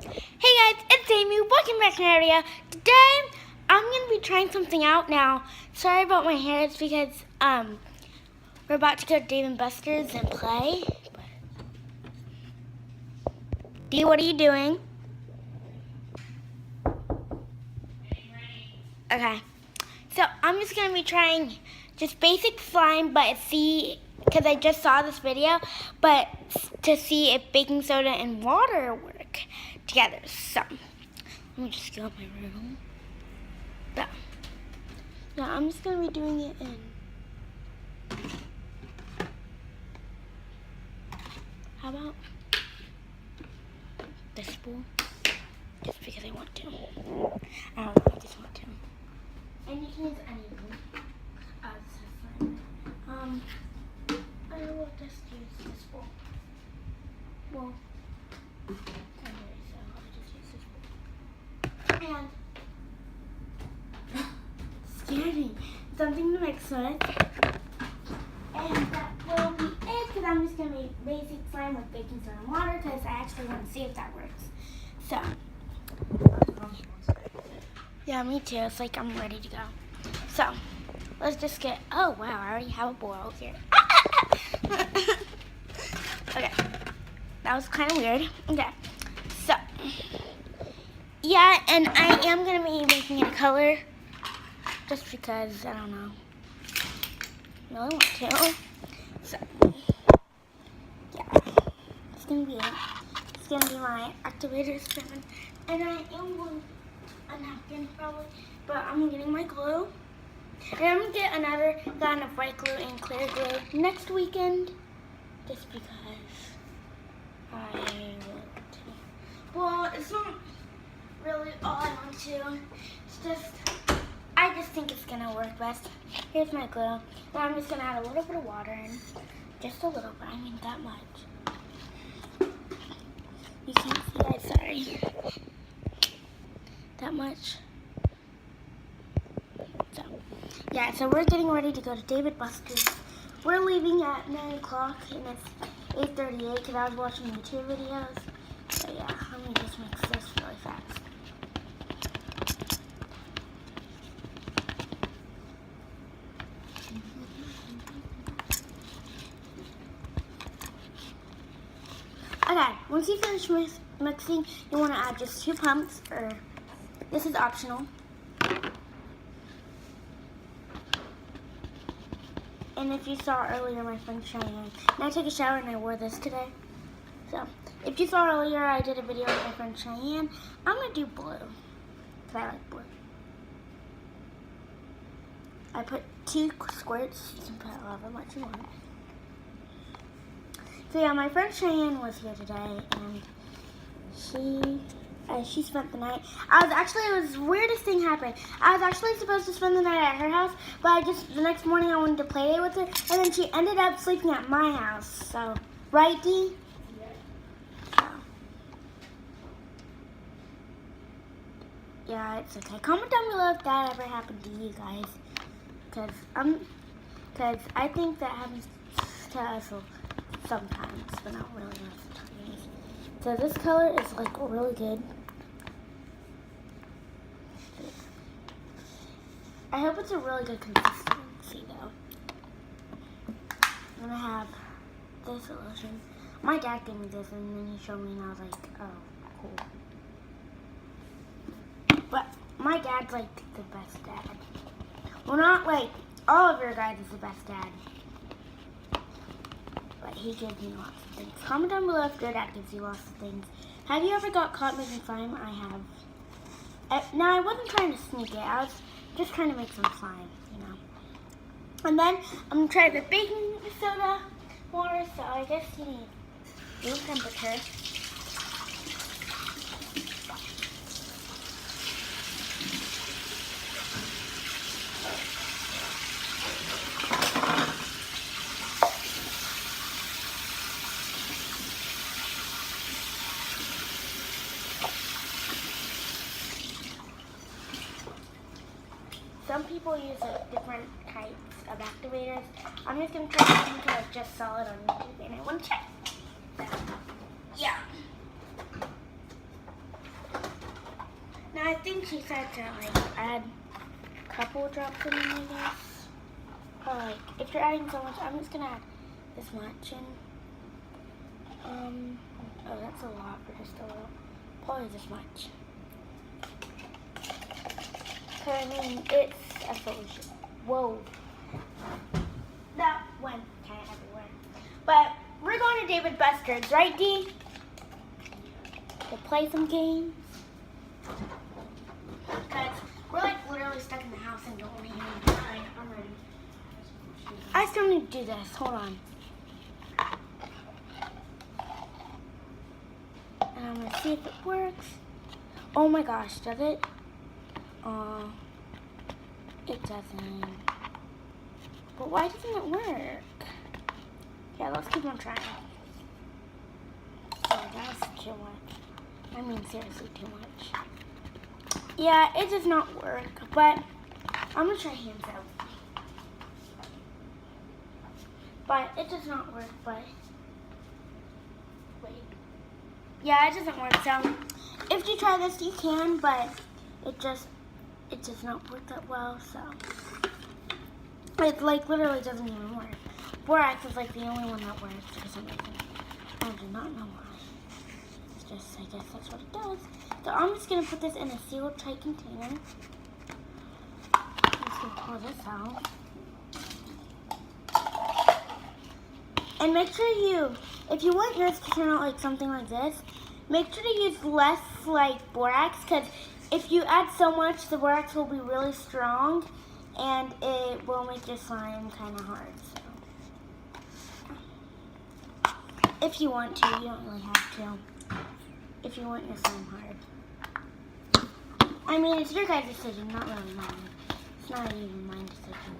Hey guys, it's Amy. Welcome back to Area. Today, I'm gonna be trying something out now. Sorry about my hair. It's because we're about to go to Dave and Buster's and play. Dee, what are you doing? Okay. So I'm just gonna be trying just basic slime, but because I just saw this video, but to see if baking soda and water work together. So let me just go in my room. So, yeah, I'm just gonna be doing it in. How about this bowl? Just because I want to. I don't know, I just want to. And you can use any of them. This is fine. I will just use this bowl. Well, anyway, so I'll just use this bowl. And scared me. Something to mix with. And that will be it, because I'm just going to make basic slime with baking soda and water, because I actually want to see if that works. So, yeah, me too. It's like I'm ready to go. So, let's just get, oh wow, I already have a boil here. Okay, that was kind of weird. Okay, so, yeah, and I am going to be making it a color, just because, I don't know, I really want to. So, yeah, it's going to be it. It's going to be my activator spoon, and I am going a napkin probably, but I'm getting my glue. And I'm going to get another kind of white glue and clear glue next weekend, just because I want to. Well, it's not really all I want to. It's just, I just think it's going to work best. Here's my glue. Now I'm just going to add a little bit of water in. Just a little bit, I mean that much. You can't see that, sorry. That much. So, yeah, so we're getting ready to go to Dave and Buster's. We're leaving at 9 o'clock, and it's 8:38 because I was watching YouTube videos. So, yeah, let me just mix this really fast. Okay, once you finish mixing, you want to add just 2 pumps, or this is optional. And if you saw earlier, my friend Cheyenne, and I took a shower and I wore this today. So, if you saw earlier, I did a video with my friend Cheyenne. I'm going to do blue, because I like blue. I put 2 squirts. You can put however much you want. So yeah, my friend Cheyenne was here today, and she spent the night. It was the weirdest thing happened. I was actually supposed to spend the night at her house, but the next morning I wanted to play date with her, and then she ended up sleeping at my house. So, right, Dee? Yeah, it's okay. Comment down below if that ever happened to you guys, because I think that happens to us sometimes, but not really most of the time. So this color is like really good. I hope it's a really good consistency though. I'm gonna have this lotion. My dad gave me this and then he showed me and I was like, oh, cool. But my dad's like the best dad. Well, not like all of your guys is the best dad. But he gives me lots of things. Comment down below if your dad gives you lots of things. Have you ever got caught making slime? I have. Now, I wasn't trying to sneak it. I was just trying to make some slime, you know. And then I'm going to try the baking soda water. So I guess you need room temperature. Some people use different types of activators. I'm just going to try something until I just saw it on YouTube and I want to check. So, yeah. Now I think she said to like add a couple drops in, I guess. Or like if you're adding so much, I'm just gonna add this much in. Oh, that's a lot for just a little. Probably this much. I mean, it's a solution. Whoa. That went kind of everywhere. But we're going to David Buster's, right, Dee? To play some games. Because we're like literally stuck in the house and don't want to hear anything. Alright, I'm ready. I still need to do this. Hold on. And I'm going to see if it works. Oh my gosh, does it? It doesn't. But why doesn't it work? Yeah, let's keep on trying. Oh, that was too much. I mean, seriously, too much. Yeah, it does not work, but I'm gonna try hands out. But it does not work, but wait. Yeah, it doesn't work, so if you try this, you can, but it does not work that well, so it like literally doesn't even work. Borax is like the only one that works for some reason. I do not know why. It's just, I guess that's what it does. So I'm just gonna put this in a sealed tight container. I'm just gonna pour this out. And make sure you, if you want yours to turn out like something like this, make sure to use less like borax, because if you add so much, the borax will be really strong and it will make your slime kind of hard. So, if you want to, you don't really have to. If you want your slime hard. I mean, it's your guys' decision, not really mine. It's not even my decision.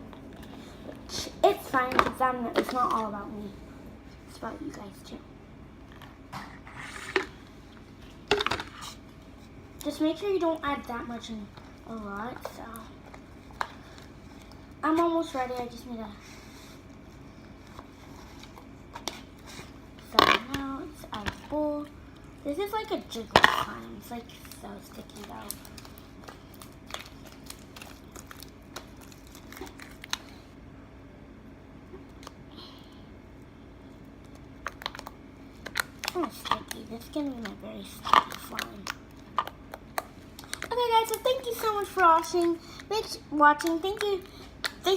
It's fine, because it's not all about me. It's about you guys too. Just make sure you don't add that much in a lot, so. I'm almost ready, I just need to. So now it's out of the bowl. This is like a jiggle slime. It's like so sticky though. Oh, sticky. This is gonna be my very sticky slime. Okay guys, so thank you so much for watching. Thank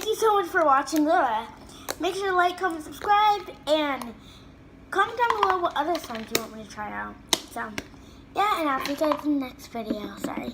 you so much for watching. Make sure to like, comment, subscribe, and comment down below what other slimes you want me to try out. So, yeah, and I'll see you guys in the next video. Sorry.